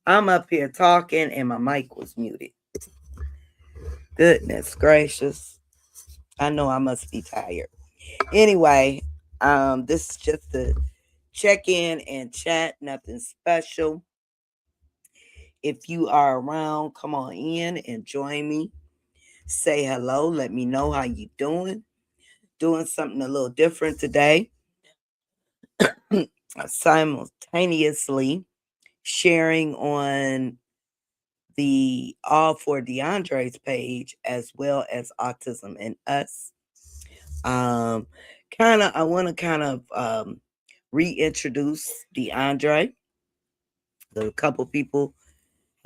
I'm up here talking and my mic was muted. Goodness gracious. I know I must be tired. Anyway, this is just a check in and chat, nothing special. If you are around, come on in and join me. Say hello. Let me know how you doing. Doing something a little different today. Simultaneously sharing on the All for DeAndre's page as well as Autism and Us. Um, I want to reintroduce DeAndre. A couple people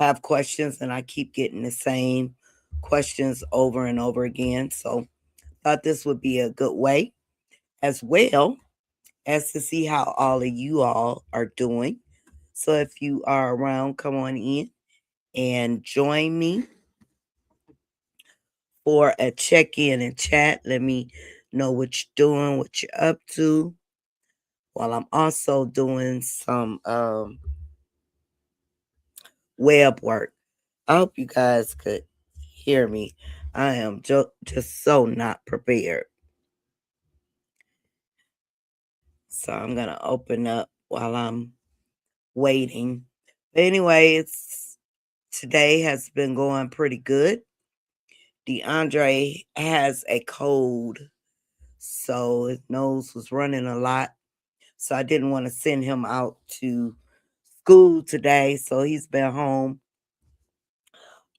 have questions, and I keep getting the same questions over and over again. So, thought this would be a good way, as well as to see how all of you all are doing. So, if you are around, come on in and join me for a check in and chat. Let me know what you're doing, what you're up to. While I'm also doing some web work. I hope you guys could hear me. I am just so not prepared. So I'm going to open up while I'm waiting. But anyway, it's today has been going pretty good. DeAndre has a cold, so his nose was running a lot. So I didn't want to send him out to school today. So he's been home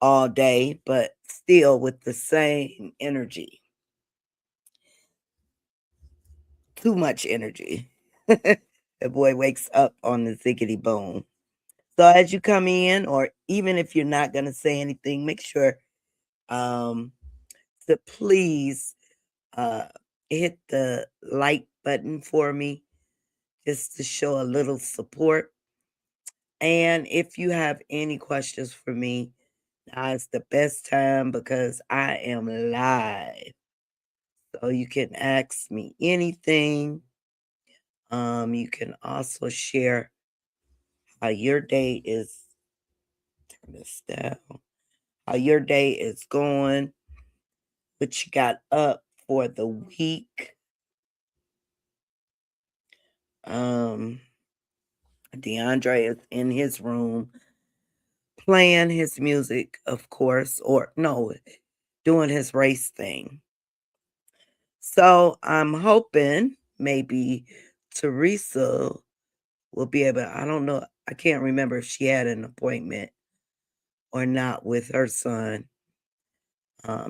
all day, but still with the same energy. Too much energy. The boy wakes up on the ziggity boom. So as you come in, or even if you're not gonna say anything, make sure um to please uh hit the like button for me just to show a little support. And if you have any questions for me, now is the best time because I am live. So you can ask me anything. You can also share how your day is, turn this down, how your day is going, what you got up for the week. Um, DeAndre is in his room playing his music, of course, or no, doing his race thing. So I'm hoping maybe Teresa will be able, I don't know, I can't remember if she had an appointment or not with her son.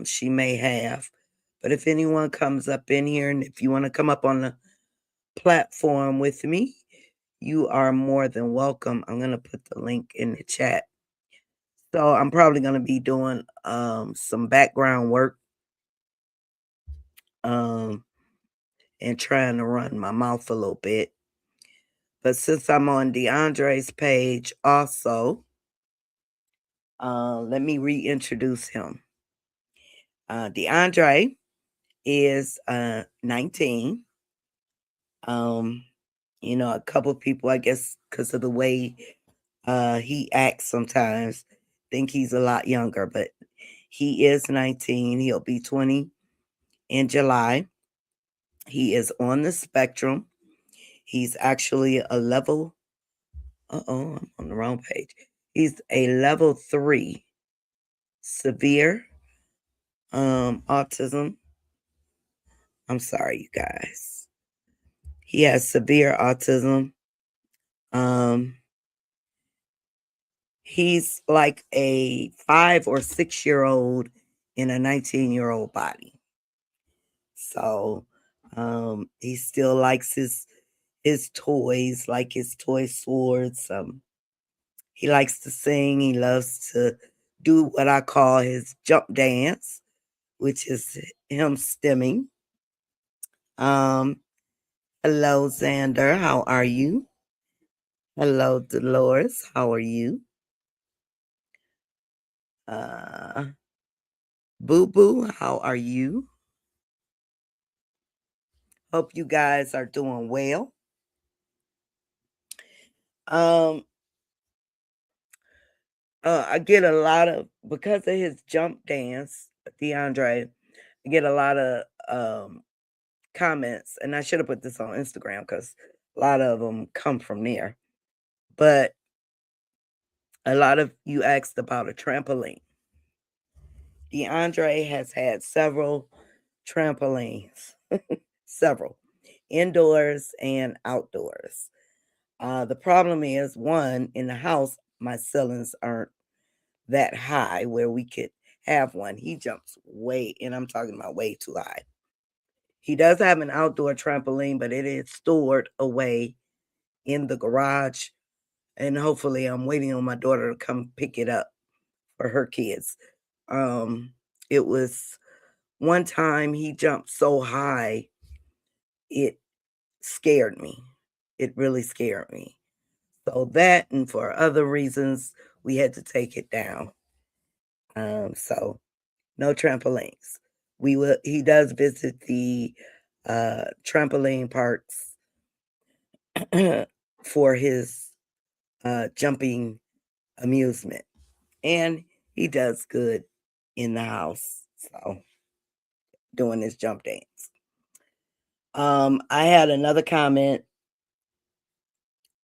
She may have. But if anyone comes up in here and if you want to come up on the platform with me, you are more than welcome. I'm going to put the link in the chat. So I'm probably going to be doing some background work um, and trying to run my mouth a little bit. But since I'm on DeAndre's page also, let me reintroduce him. DeAndre is 19. Um, a couple people, I guess, because of the way he acts sometimes, think he's a lot younger, but he is 19. He'll be 20 in July. He is on the spectrum. He's actually a level, I'm on the wrong page. He's a level 3 severe autism. I'm sorry, you guys. He has severe autism. Um, he's like a 5 or 6 year old in a 19-year-old body. So he still likes his toys, like his toy swords. He likes to sing. He loves to do what I call his jump dance, which is him stimming. Um, hello, Xander. How are you? Hello, Dolores. How are you? Uh, Boo Boo, how are you? Hope you guys are doing well. Um, I get a lot of because of his jump dance, DeAndre. I get a lot of comments, and I should have put this on Instagram because a lot of them come from there. But a lot of you asked about a trampoline. DeAndre has had several trampolines, several indoors and outdoors. The problem is, one, in the house, my ceilings aren't that high where we could have one. He jumps way, and I'm talking about way too high. He does have an outdoor trampoline, but it is stored away in the garage. And hopefully, I'm waiting on my daughter to come pick it up for her kids. It was one time he jumped so high, it scared me. It really scared me. So that and for other reasons, we had to take it down. So no trampolines. He does visit the trampoline parks for his jumping amusement. And he does good in the house. So doing his jump dance. I had another comment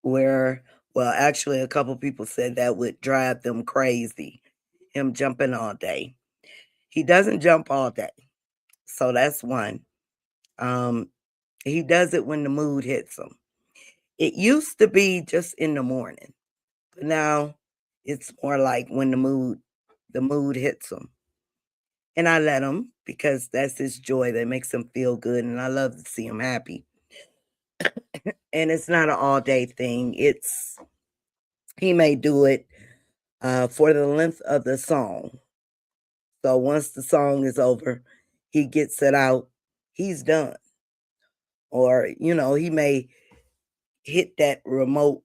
where, well, actually, a couple people said that would drive them crazy, him jumping all day. He doesn't jump all day. So that's one. Um, he does it when the mood hits him. It used to be just in the morning, but now it's more like when the mood hits him. And I let him because that's his joy that makes him feel good, and I love to see him happy. And it's not an all day thing. He may do it for the length of the song. So once the song is over, he gets it out, he's done. Or, he may hit that remote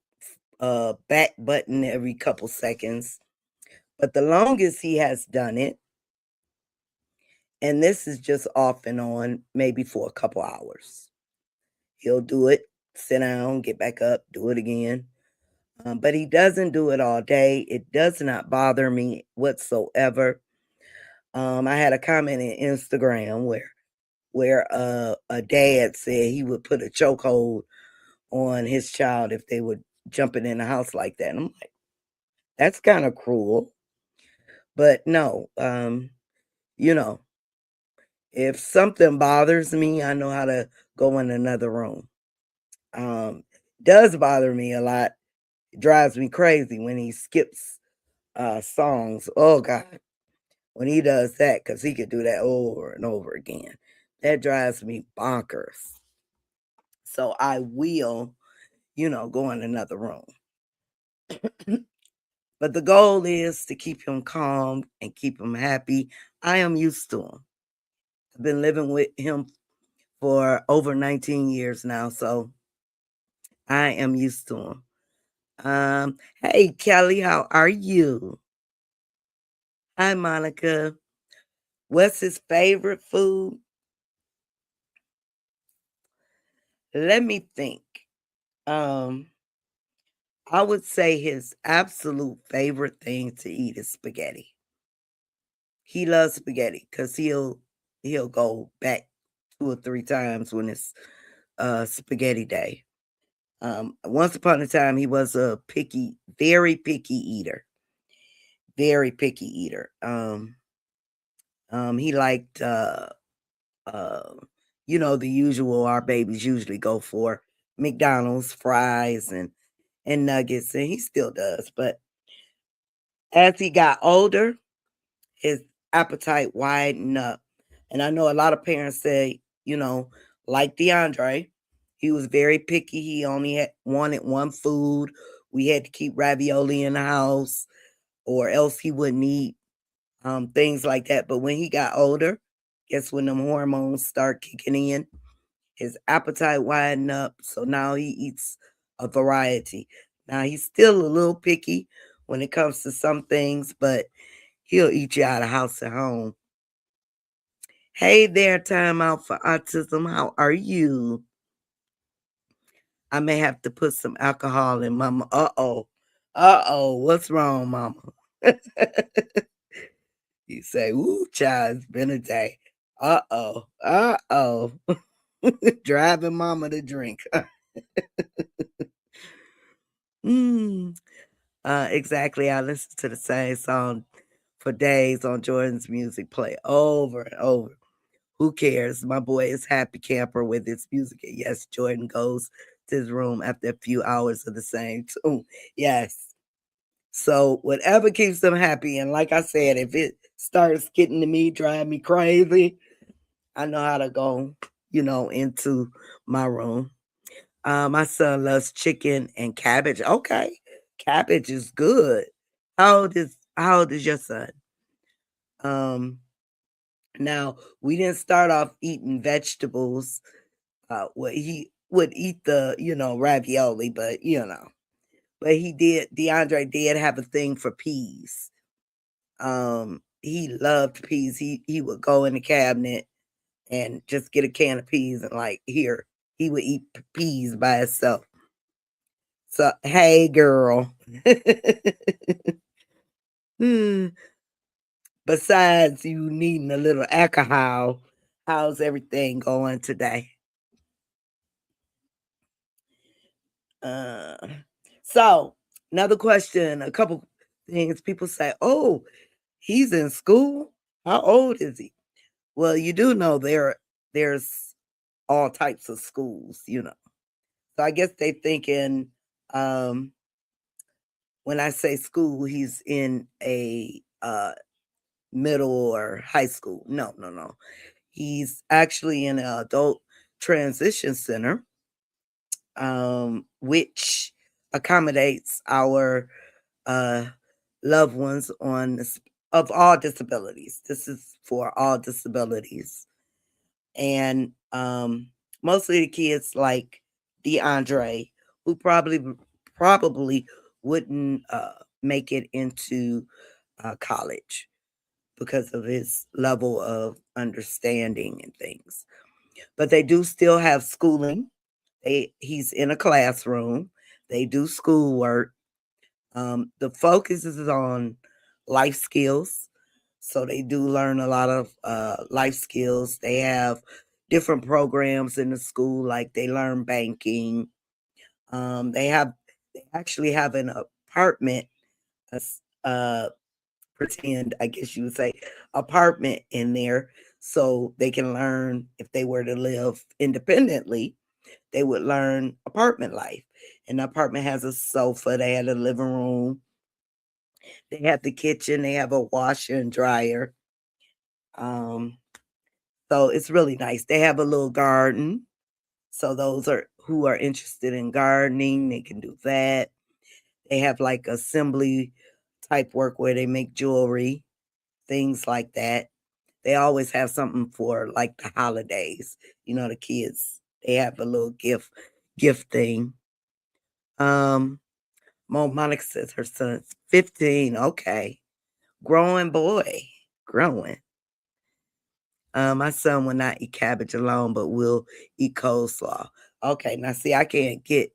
back button every couple seconds. But the longest he has done it, and this is just off and on, maybe for a couple hours. He'll do it, sit down, get back up, do it again. But he doesn't do it all day. It does not bother me whatsoever. I had a comment in Instagram where a dad said he would put a chokehold on his child if they were jumping in the house like that. And I'm like, that's kind of cruel. But no, you know, if something bothers me, I know how to go in another room. Does bother me a lot. It drives me crazy when he skips songs. Oh God, when he does that, because he could do that over and over again. That drives me bonkers. So I will, go in another room. But the goal is to keep him calm and keep him happy. I am used to him. I've been living with him for over 19 years now, so I am used to him. Hey Kelly, how are you? Hi Monica. What's his favorite food? Let me think. Um, I would say his absolute favorite thing to eat is spaghetti. He loves spaghetti because he'll go back 2 or 3 times when it's spaghetti day. Once upon a time, he was a very picky eater, very picky eater. He liked, uh, the usual our babies usually go for McDonald's fries and nuggets, and he still does. But as he got older, his appetite widened up. And I know a lot of parents say, like DeAndre, he was very picky. He only wanted one food. We had to keep ravioli in the house, or else he wouldn't eat, things like that. But when he got older, guess when them hormones start kicking in, his appetite widened up. So now he eats a variety. Now he's still a little picky when it comes to some things, but he'll eat you out of house and home. Hey there, time out for autism. How are you? I may have to put some alcohol in mama. Uh-oh. Uh-oh. What's wrong, mama? You say, "Ooh, child, it's been a day. Uh-oh, uh-oh." Driving mama to drink. Mm. Exactly. I listen to the same song for days on Jordan's music play over and over. Who cares? My boy is happy camper with his music. And yes, Jordan goes to his room after a few hours of the same tune. Yes. So whatever keeps them happy. And like I said, if it starts getting to me, driving me crazy, I know how to go, into my room. My son loves chicken and cabbage. Okay. Cabbage is good. How old is your son? Um Now we didn't start off eating vegetables. Well, he would eat the, ravioli, but DeAndre did have a thing for peas. He loved peas. He would go in the cabinet and just get a can of peas and like here, he would eat peas by himself. So, hey girl. Hmm. Besides you needing a little alcohol, how's everything going today? Uh, so another question, a couple things people say, "Oh, he's in school. How old is he?" Well, you do know there's all types of schools. So I guess they thinking um when I say school, he's in a middle or high school. No, no, no. He's actually in an adult transition center, which accommodates our uh, loved ones of all disabilities. This is for all disabilities, and mostly the kids like DeAndre, who probably wouldn't make it into college because of his level of understanding and things. But they do still have schooling. He's in a classroom. They do schoolwork. The focus is on life skills. So they do learn a lot of life skills. They have different programs in the school, like they learn banking. They actually have an apartment, uh, pretend, I guess you would say, apartment in there so they can learn if they were to live independently, they would learn apartment life. And the apartment has a sofa, they had a living room, they have the kitchen, they have a washer and dryer. Um, so it's really nice. They have a little garden. So those are who are interested in gardening, they can do that. They have like assembly type work where they make jewelry, things like that. They always have something for like the holidays. The kids, they have a little gift thing. Um, Monica says her son's 15. Okay. Growing boy. Growing. My son will not eat cabbage alone, but will eat coleslaw. Okay, now see, I can't get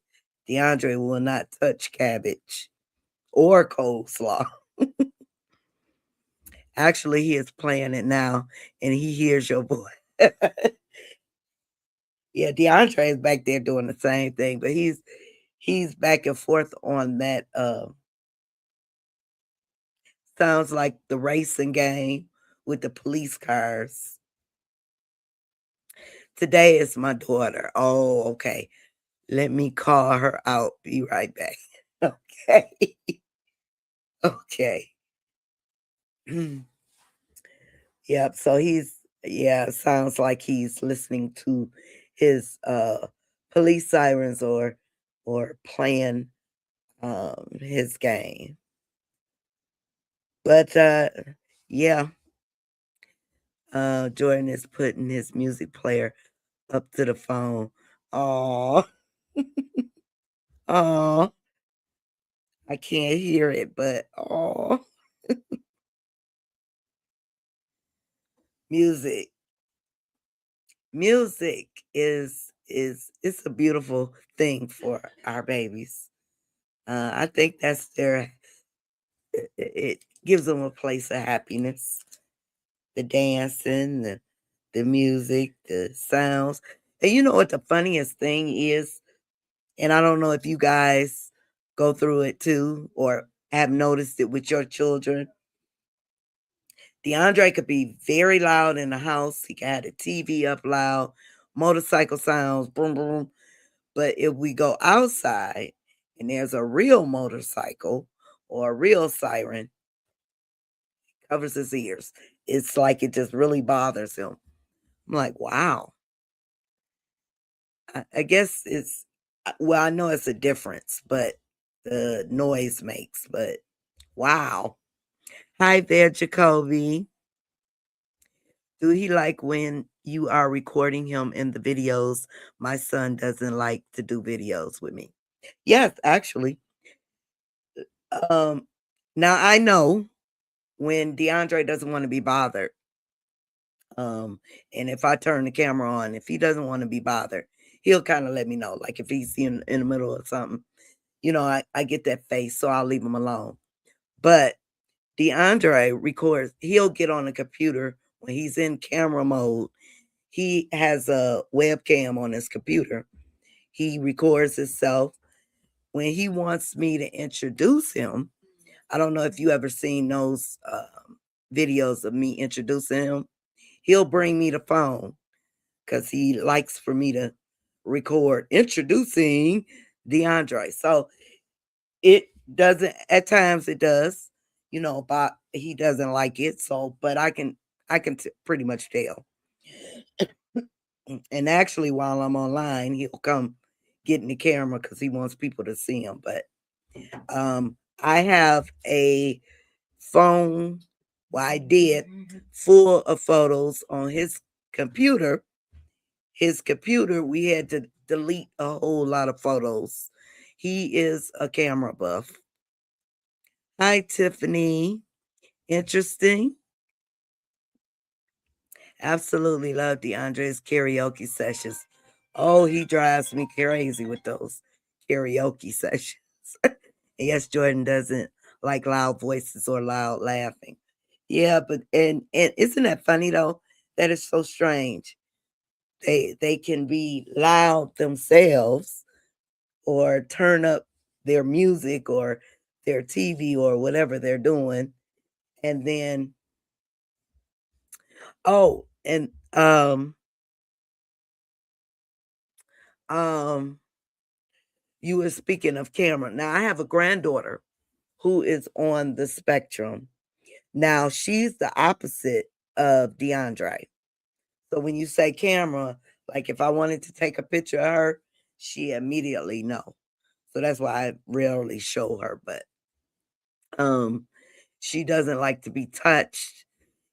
DeAndre will not touch cabbage or coleslaw. Actually, he is playing it now and he hears your voice. Yeah, DeAndre is back there doing the same thing, but he's back and forth on that. Sounds like the racing game with the police cars. Today is my daughter. Oh, okay. Let me call her out. Be right back. Okay. Okay. Yep. So yeah, sounds like he's listening to his police sirens or playing his game. But yeah, Jordan is putting his music player up to the phone. Oh, oh, I can't hear it, but oh, music. Music is it's a beautiful thing for our babies. I think that's their it gives them a place of happiness. The dancing, the music, the sounds. And you know what the funniest thing is? And I don't know if you guys go through it too or have noticed it with your children. DeAndre could be very loud in the house. He can have the TV up loud, motorcycle sounds, boom, boom. But if we go outside and there's a real motorcycle or a real siren, covers his ears. It's like it just really bothers him. I'm like, wow. I guess it's well, I know it's a difference, but the noise makes, but wow. Hi there, Jacoby. Do he like when you are recording him in the videos? My son doesn't like to do videos with me. Yes, actually. Um, now I know when DeAndre doesn't want to be bothered. Um, and if I turn the camera on, if he doesn't want to be bothered, he'll kind of let me know. Like if he's in the middle of something, I get that face, so I'll leave him alone. But DeAndre records, he'll get on the computer when he's in camera mode. He has a webcam on his computer. He records himself. When he wants me to introduce him, I don't know if you ever seen those videos of me introducing him. He'll bring me the phone because he likes for me to record introducing DeAndre. So it doesn't at times it does, but he doesn't like it. So, but I can pretty much tell. And actually, while I'm online, he'll come get in the camera because he wants people to see him. But I have a phone. Well, I did full of photos on his computer. We had to delete a whole lot of photos. He is a camera buff. Hi, Tiffany. Interesting. Absolutely love DeAndre's karaoke sessions. Oh, he drives me crazy with those karaoke sessions. Yes, Jordan doesn't like loud voices or loud laughing. Yeah, but and isn't that funny though? That is so strange. They can be loud themselves or turn up their music or their TV or whatever they're doing. And then, oh, and um, you were speaking of camera. Now I have a granddaughter who is on the spectrum. Now she's the opposite of DeAndre. So when you say camera, like if I wanted to take a picture of her, she immediately know. So that's why I rarely show her, but um she doesn't like to be touched.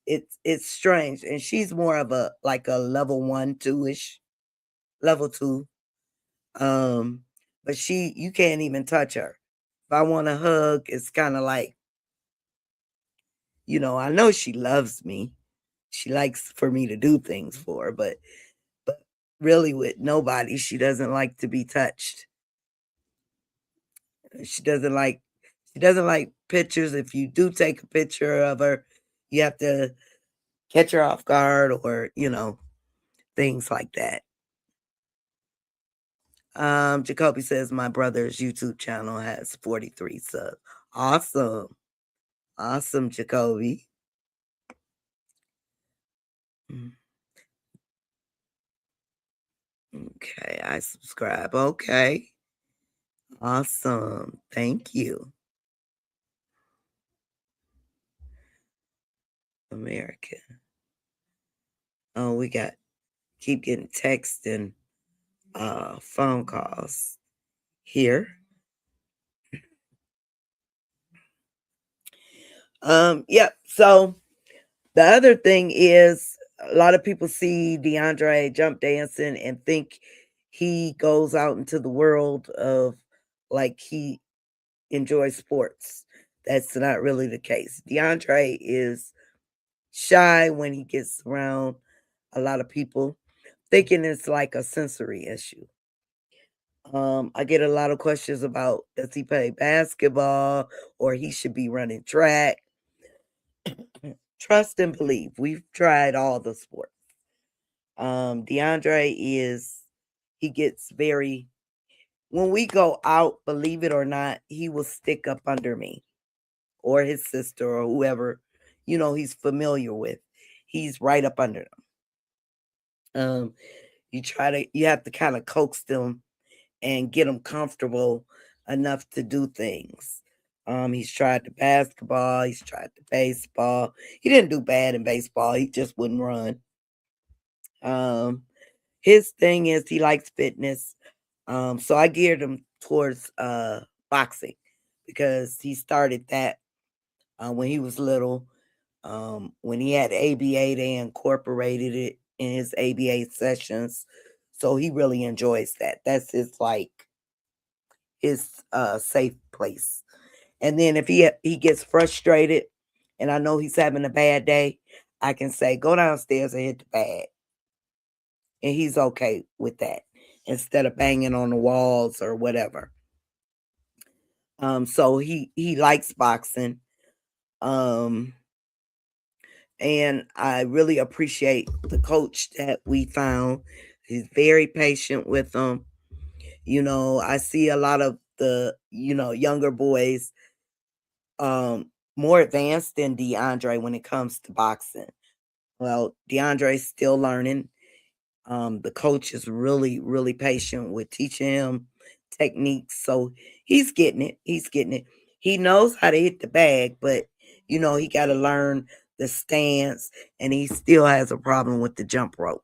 It's strange. And she's more of a like a level 1, 2-ish, level 2. Um but you can't even touch her. If I want a hug, it's kind of like, I know she loves me. She likes for me to do things for her, but really with nobody, she doesn't like to be touched. She doesn't like she doesn't like pictures. If you do take a picture of her, you have to catch her off guard or, things like that. Jacoby says my brother's YouTube channel has 43 subs. Awesome. Awesome, Jacoby. Mm, okay, I subscribe. Okay. Awesome. Thank you. America. Oh, we got keep getting text and phone calls here. Yep. So the other thing is a lot of people see DeAndre jump dancing and think he goes out into the world of like he enjoys sports. That's not really the case. DeAndre is shy when he gets around a lot of people, thinking it's like a sensory issue. I get a lot of questions about does he play basketball or he should be running track. Trust and believe. We've tried all the sports. DeAndre is he gets very when we go out, believe it or not, he will stick up under me or his sister or whoever, he's familiar with. He's right up under them. You have to kind of coax them and get them comfortable enough to do things. He's tried the basketball, he's tried the baseball. He didn't do bad in baseball, he just wouldn't run. Um, his thing is he likes fitness. So I geared him towards boxing because he started that when he was little. When he had ABA, they incorporated it in his ABA sessions. So he really enjoys that. That's his safe place. And then if he gets frustrated and I know he's having a bad day, I can say, go downstairs and hit the bag. And he's okay with that instead of banging on the walls or whatever. So he likes boxing. Um, and I really appreciate the coach that we found. He's very patient with them. I see a lot of the, younger boys more advanced than DeAndre when it comes to boxing. Well, DeAndre's still learning. The coach is really, really patient with teaching him techniques. So he's getting it. He's getting it. He knows how to hit the bag, but he got to learn the stance, and he still has a problem with the jump rope.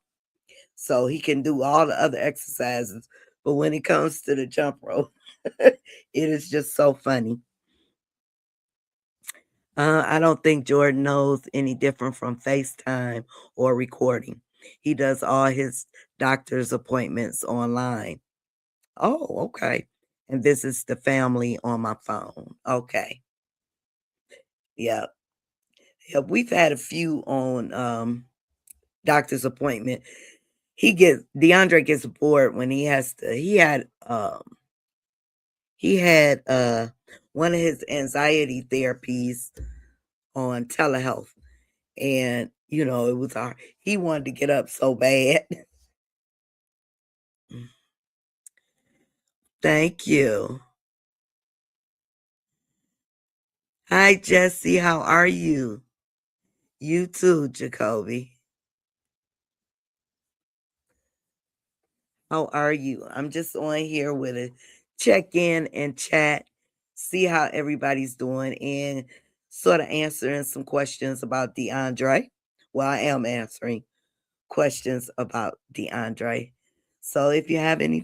So he can do all the other exercises, but when it comes to the jump rope, it is just so funny. I don't think Jordan knows any different from FaceTime or recording. He does all his doctor's appointments online. Oh, okay. And visits the family on my phone. Okay. Yeah. Yeah, we've had a few on doctor's appointment. DeAndre gets bored when he had one of his anxiety therapies on telehealth. And, it was hard. He wanted to get up so bad. Thank you. Hi, Jesse. How are you? You too, Jacoby. How are you? I'm just on here with a check in and chat, see how everybody's doing, and sort of answering some questions about DeAndre. Well, I am answering questions about DeAndre. So if you have any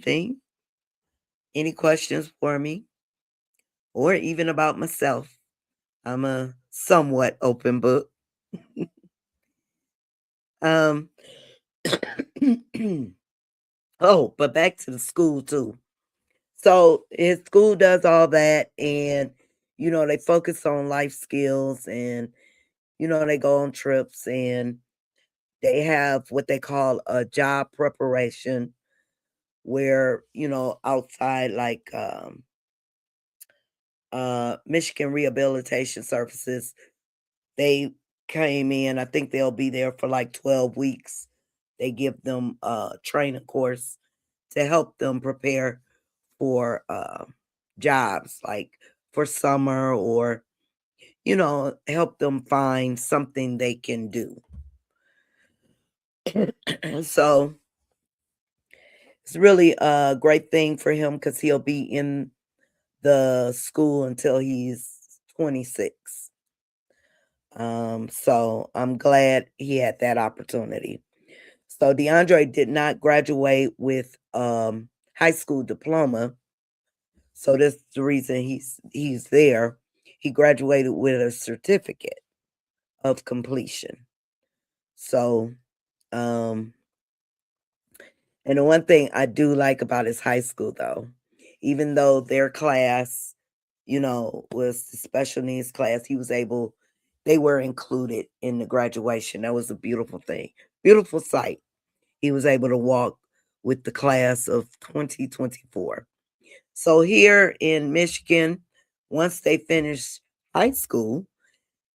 questions for me, or even about myself, I'm a somewhat open book. um, oh, but back to the school too. So his school does all that, and they focus on life skills, and they go on trips, and they have what they call a job preparation, where outside like Michigan Rehabilitation Services, they came in. I think they'll be there for like 12 weeks. They give them a training course to help them prepare for jobs like for summer, or help them find something they can do. So it's really a great thing for him because he'll be in the school until he's 26. So I'm glad he had that opportunity. So DeAndre did not graduate with high school diploma. So that's the reason he's there. He graduated with a certificate of completion. So um and the one thing I do like about his high school though, even though their class, was the special needs class, they were included in the graduation. That was a beautiful thing. Beautiful sight. He was able to walk with the class of 2024. So here in Michigan, once they finish high school,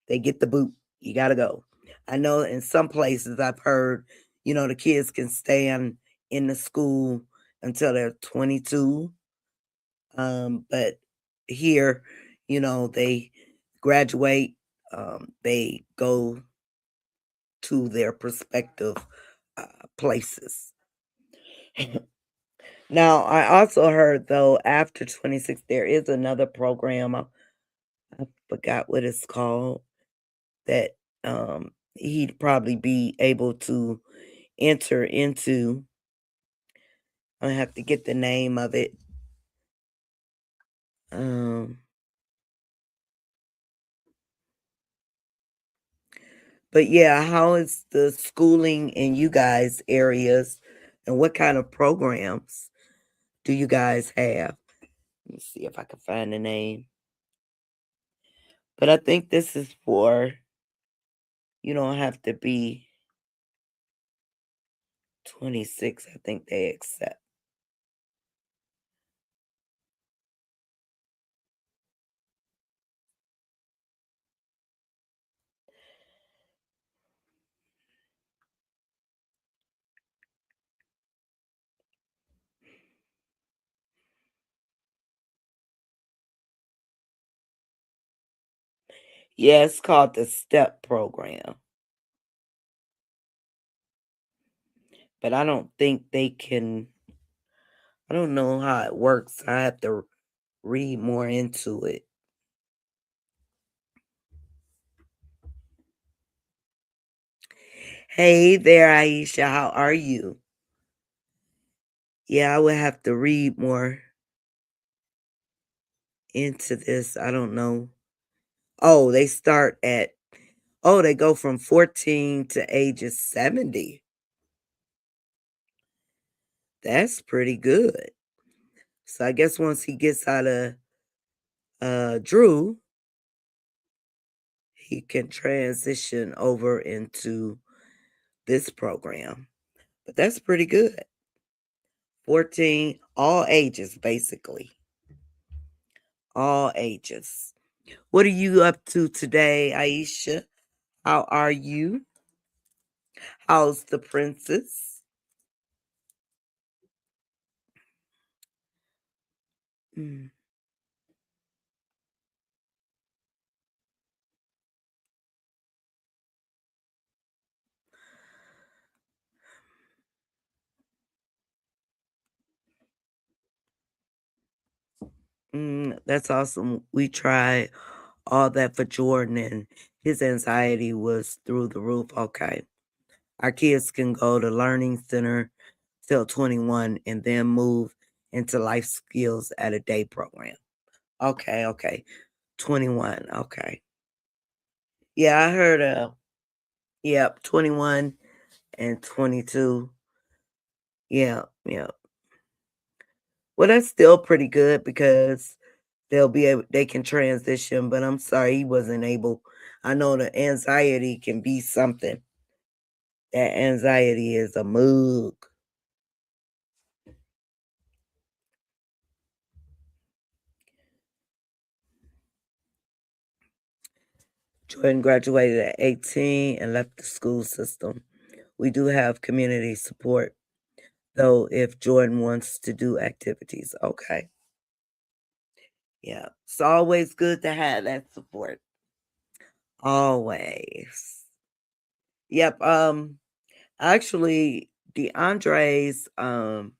they get the boot. You got to go. I know in some places I've heard, the kids can stay in the school until they're 22. But here, they graduate, they go to their prospective places. Now, I also heard though after 26 there is another program. I forgot what it's called that he'd probably be able to enter into. I have to get the name of it. Um, but yeah, how is the schooling in you guys areas, and what kind of programs do you guys have? Let me see if I can find the name. But I think this is for you don't have to be 26. I think they accept. Yeah, it's called the STEP program. But I don't think they can. I don't know how it works. I have to read more into it. Hey there, Aisha. How are you? Yeah, I would have to read more into this. I don't know. Oh, they start at, oh, they go from 14 to ages 70. That's pretty good. So I guess once he gets out of Drew, he can transition over into this program. But that's pretty good. 14, all ages, basically. All ages. What are you up to today, Aisha? How are you? How's the princess? Mm, that's awesome. We tried all that for Jordan, and his anxiety was through the roof. Okay. Our kids can go to Learning Center till 21 and then move into life skills at a day program. Okay, okay. 21. Okay. Yeah, I heard yep, 21 and 22. Yeah, yeah. Well, that's still pretty good because they can transition, but I'm sorry he wasn't able. I know the anxiety can be something. That anxiety is a mug. Jordan graduated at 18 and left the school system. We do have community support, though, if Jordan wants to do activities. Okay. Yeah. It's always good to have that support. Always. Yep. Actually, DeAndre's um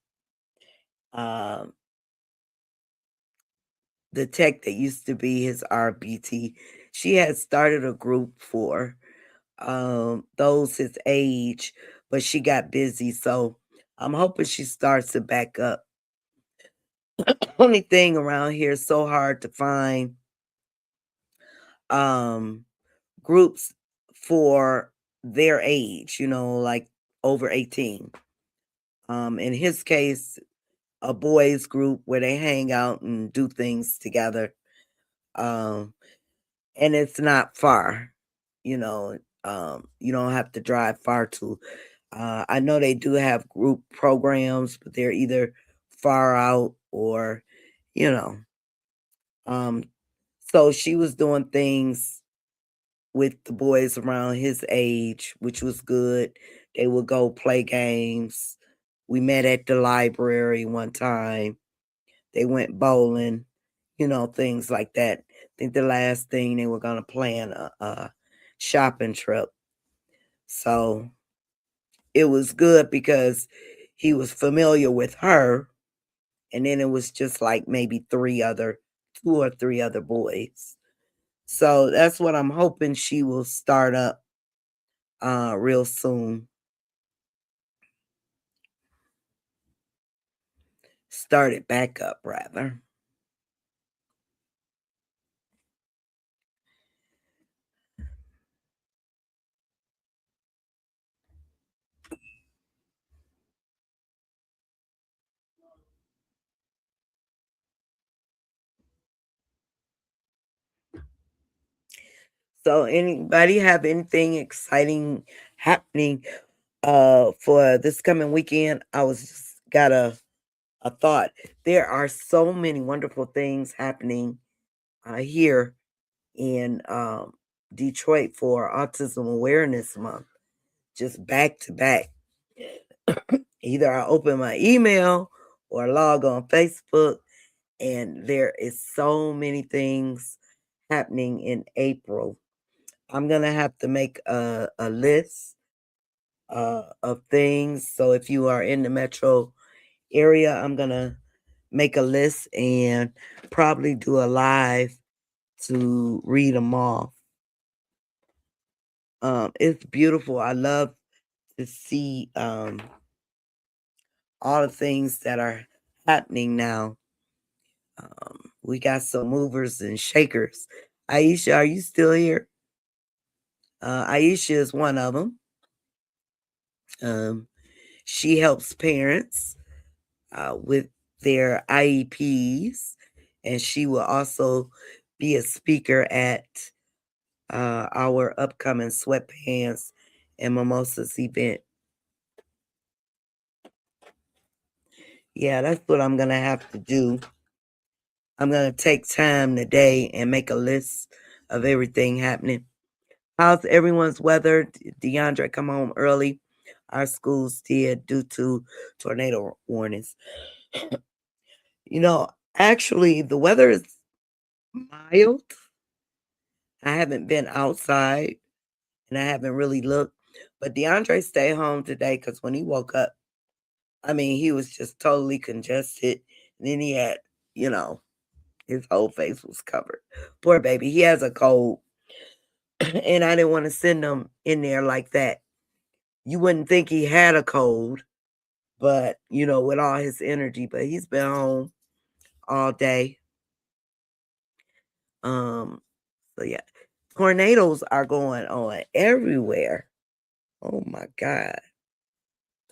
the tech that used to be his RBT, she had started a group for those his age, but she got busy, so I'm hoping she starts it back up. Only thing around here is so hard to find um groups for their age, like over 18. In his case, a boys group where they hang out and do things together. Um, and it's not far, you don't have to drive far to. I know they do have group programs, but they're either far out or, you know. Um, so she was doing things with the boys around his age, which was good. They would go play games. We met at the library one time. They went bowling, things like that. I think the last thing they were going to plan a shopping trip. So it was good because he was familiar with her. And then it was just like maybe two or three other boys. So that's what I'm hoping she will start up real soon. Start it back up, rather. So anybody have anything exciting happening for this coming weekend? I was just got a thought. There are so many wonderful things happening here in Detroit for Autism Awareness Month, just back to back. Either I open my email or log on Facebook, and there is so many things happening in April. I'm gonna have to make a list of things. So if you are in the metro area, I'm gonna make a list and probably do a live to read them off. It's beautiful. I love to see all the things that are happening now. We got some movers and shakers. Aisha, are you still here? Aisha is one of them. Um, she helps parents with their IEPs, and she will also be a speaker at our upcoming Sweatpants and Mimosas event. Yeah, that's what I'm going to have to do. I'm going to take time today and make a list of everything happening. How's everyone's weather? DeAndre come home early. Our schools did due to tornado warnings. Actually, the weather is mild. I haven't been outside and I haven't really looked. But DeAndre stayed home today because when he woke up, I mean, he was just totally congested. And then he had, you know, his whole face was covered. Poor baby. He has a cold. And I didn't want to send him in there like that. You wouldn't think he had a cold, but, with all his energy. But he's been home all day. So yeah. Tornadoes are going on everywhere. Oh my God.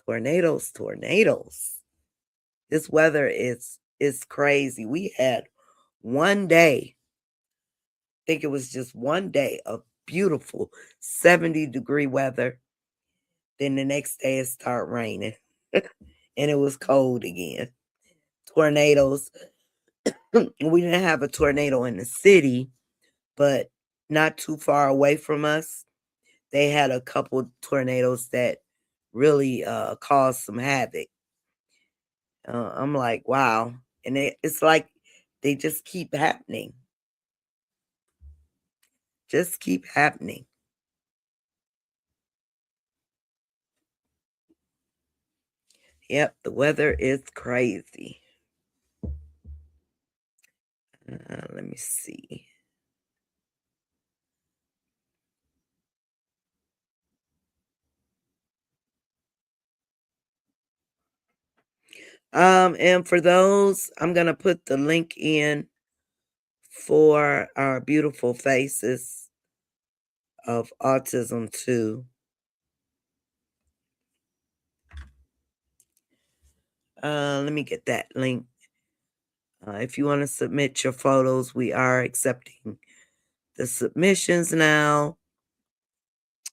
Tornadoes, tornadoes. This weather is crazy. We had one day, I think it was just one day of beautiful 70-degree weather. Then the next day it started raining. And it was cold again. Tornadoes. We didn't have a tornado in the city, but not too far away from us, they had a couple tornadoes that really caused some havoc. I'm like, wow. And it's like they just keep happening. Just keep happening. Yep, the weather is crazy. Let me see. And for those, I'm gonna put the link in for our beautiful faces of autism too. Let me get that link. If you want to submit your photos, we are accepting the submissions now.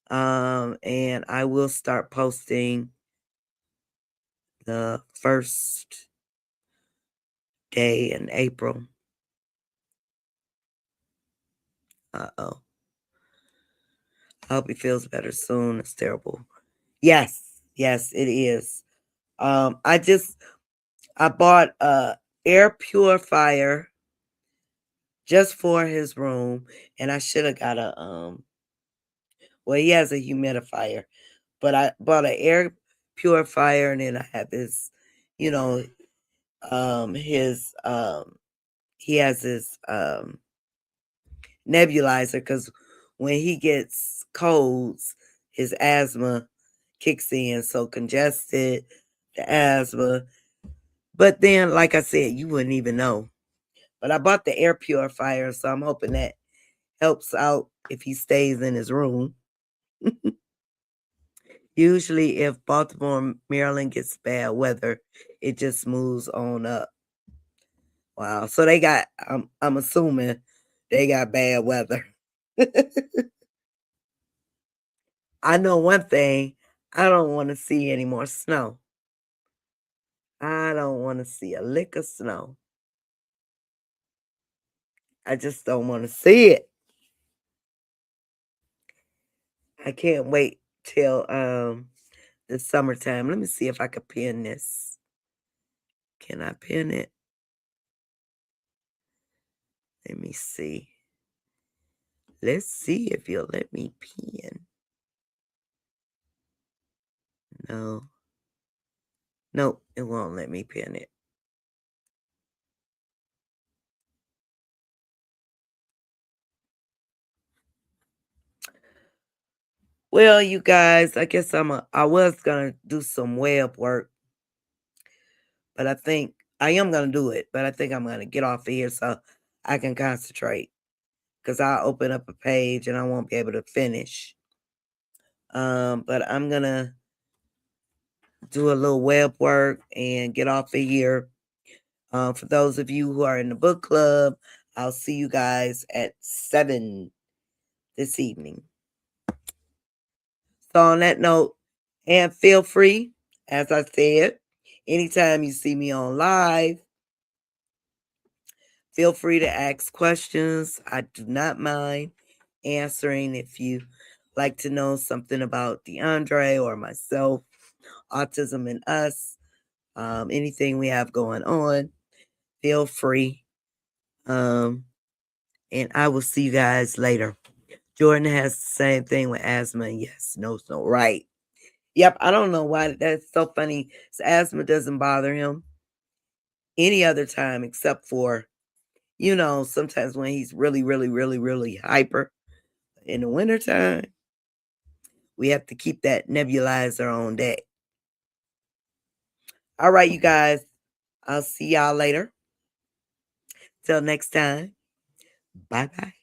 And I will start posting the first day in April. Uh-oh. I hope he feels better soon. It's terrible. Yes, yes, it is. I bought a air purifier just for his room, and I should have got a well, he has a humidifier, but I bought an air purifier, and then I have his, you know, his he has his nebulizer, because when he gets colds, his asthma kicks in, so congested, the asthma. But then, like I said, you wouldn't even know. But I bought the air purifier, so I'm hoping that helps out if he stays in his room. Usually, if Baltimore, Maryland gets bad weather, it just moves on up. Wow. So they got, I'm assuming they got bad weather. I know one thing, I don't want to see any more snow. I don't want to see a lick of snow. I just don't want to see it. I can't wait till the summertime. Let me see if I can pin this. Can I pin it? Let me see. Let's see if you'll let me pin. No. Nope, it won't let me pin it. Well, you guys, I guess I was gonna do some web work, but I am gonna do it, but I think I'm gonna get off of here so I can concentrate. Because I'll open up a page and I won't be able to finish. But I'm gonna do a little web work and get off of here. For those of you who are in the book club, I'll see you guys at 7 this evening. So on that note, and feel free, as I said, anytime you see me on live, feel free to ask questions. I do not mind answering if you like to know something about DeAndre or myself, Autism and Us, anything we have going on, feel free. And I will see you guys later. Jordan has the same thing with asthma. Yes, no, right. Yep, I don't know why that's so funny. His asthma doesn't bother him any other time except for, sometimes when he's really, really, really, really hyper. In the wintertime, we have to keep that nebulizer on deck. All right, you guys. I'll see y'all later. Till next time. Bye bye.